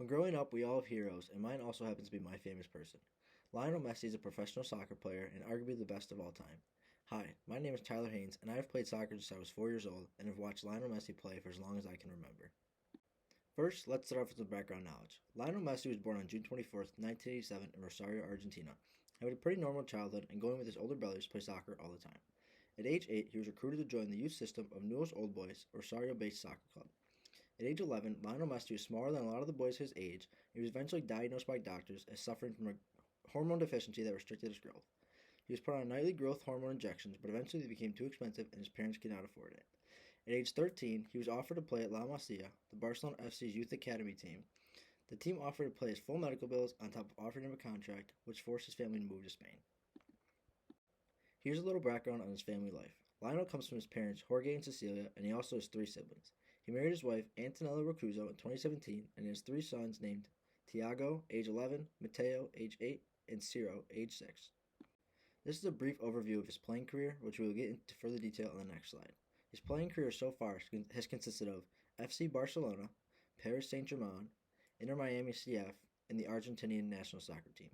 When growing up, we all have heroes, and mine also happens to be my famous person. Lionel Messi is a professional soccer player and arguably the best of all time. Hi, my name is Tyler Haynes, and I have played soccer since I was 4 years old and have watched Lionel Messi play for as long as I can remember. First, let's start off with some background knowledge. Lionel Messi was born on June 24th, 1987 in Rosario, Argentina. He had a pretty normal childhood and going with his older brothers to play soccer all the time. At age 8, he was recruited to join the youth system of Newell's Old Boys, a Rosario-based soccer club. At age 11, Lionel Messi was smaller than a lot of the boys his age. He was eventually diagnosed by doctors as suffering from a hormone deficiency that restricted his growth. He was put on nightly growth hormone injections, but eventually they became too expensive and his parents could not afford it. At age 13, he was offered to play at La Masia, the Barcelona FC's youth academy team. The team offered to pay his full medical bills on top of offering him a contract, which forced his family to move to Spain. Here's a little background on his family life. Lionel comes from his parents, Jorge and Cecilia, and he also has 3 siblings. He married his wife, Antonella Rocuzzo, in 2017, and has 3 sons named Tiago, age 11, Mateo, age 8, and Ciro, age 6. This is a brief overview of his playing career, which we will get into further detail on the next slide. His playing career so far has consisted of FC Barcelona, Paris Saint-Germain, Inter Miami CF, and the Argentinian national soccer team.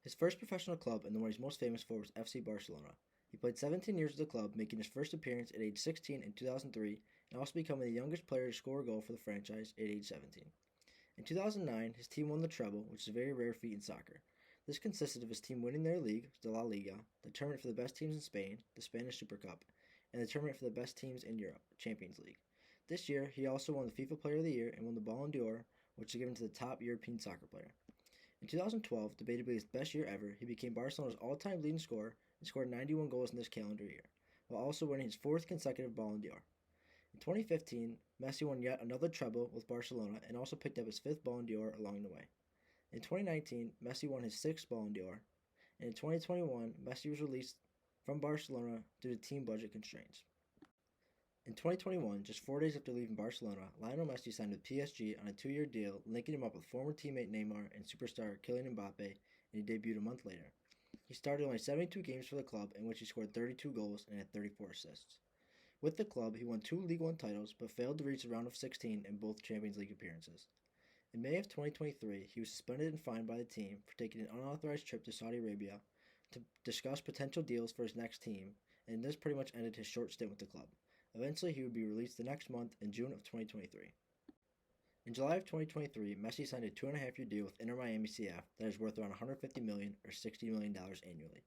His first professional club and the one he's most famous for was FC Barcelona. He played 17 years with the club, making his first appearance at age 16 in 2003, and also becoming the youngest player to score a goal for the franchise at age 17. In 2009, his team won the treble, which is a very rare feat in soccer. This consisted of his team winning their league, the La Liga, the tournament for the best teams in Spain, the Spanish Super Cup, and the tournament for the best teams in Europe, Champions League. This year, he also won the FIFA Player of the Year and won the Ballon d'Or, which is given to the top European soccer player. In 2012, debatably his best year ever, he became Barcelona's all-time leading scorer and scored 91 goals in this calendar year, while also winning his 4th consecutive Ballon d'Or. In 2015, Messi won yet another treble with Barcelona and also picked up his 5th Ballon d'Or along the way. In 2019, Messi won his 6th Ballon d'Or, and in 2021, Messi was released from Barcelona due to team budget constraints. In 2021, just 4 days after leaving Barcelona, Lionel Messi signed with PSG on a 2-year deal, linking him up with former teammate Neymar and superstar Kylian Mbappe, and he debuted a month later. He started only 72 games for the club, in which he scored 32 goals and had 34 assists. With the club, he won 2 League One titles, but failed to reach the round of 16 in both Champions League appearances. In May of 2023, he was suspended and fined by the team for taking an unauthorized trip to Saudi Arabia to discuss potential deals for his next team, and this pretty much ended his short stint with the club. Eventually, he would be released the next month in June of 2023. In July of 2023, Messi signed a 2.5-year deal with Inter Miami CF that is worth around $150 million or $60 million annually.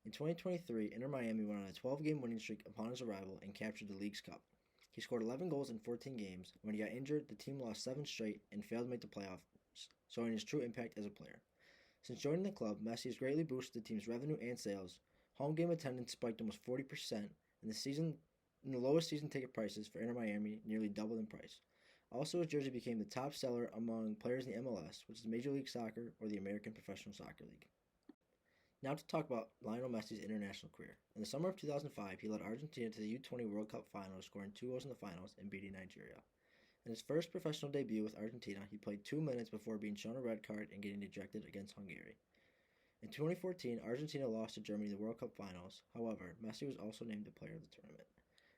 In 2023, Inter Miami went on a 12-game winning streak upon his arrival and captured the league's cup. He scored 11 goals in 14 games. When he got injured, the team lost 7 straight and failed to make the playoffs, showing his true impact as a player. Since joining the club, Messi has greatly boosted the team's revenue and sales. Home game attendance spiked almost 40%, and the lowest season ticket prices for Inter Miami nearly doubled in price. Also, his jersey became the top seller among players in the MLS, which is Major League Soccer or the American Professional Soccer League. Now to talk about Lionel Messi's international career. In the summer of 2005, he led Argentina to the U20 World Cup finals, scoring 2 goals in the finals and beating Nigeria. In his first professional debut with Argentina, he played 2 minutes before being shown a red card and getting ejected against Hungary. In 2014, Argentina lost to Germany in the World Cup finals. However, Messi was also named the player of the tournament.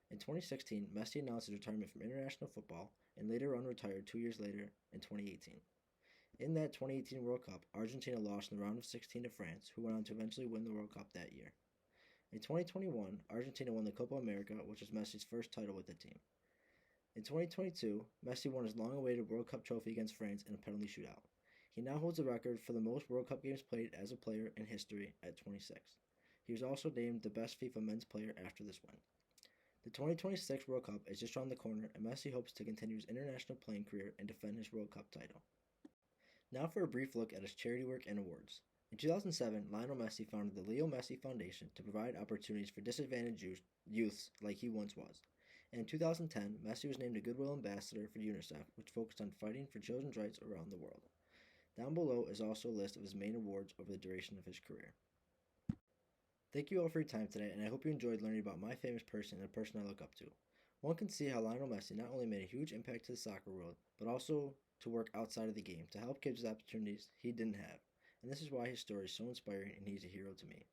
In 2016, Messi announced his retirement from international football and later on retired 2 years later in 2018. In that 2018 World Cup, Argentina lost in the round of 16 to France, who went on to eventually win the World Cup that year. In 2021, Argentina won the Copa America, which was Messi's first title with the team. In 2022, Messi won his long-awaited World Cup trophy against France in a penalty shootout. He now holds the record for the most World Cup games played as a player in history at 26. He was also named the best FIFA men's player after this win. The 2026 World Cup is just around the corner, and Messi hopes to continue his international playing career and defend his World Cup title. Now for a brief look at his charity work and awards. In 2007, Lionel Messi founded the Leo Messi Foundation to provide opportunities for disadvantaged youths like he once was. And in 2010, Messi was named a Goodwill Ambassador for UNICEF, which focused on fighting for children's rights around the world. Down below is also a list of his main awards over the duration of his career. Thank you all for your time today, and I hope you enjoyed learning about my famous person and a person I look up to. One can see how Lionel Messi not only made a huge impact to the soccer world, but also to work outside of the game to help kids with opportunities he didn't have. And this is why his story is so inspiring and he's a hero to me.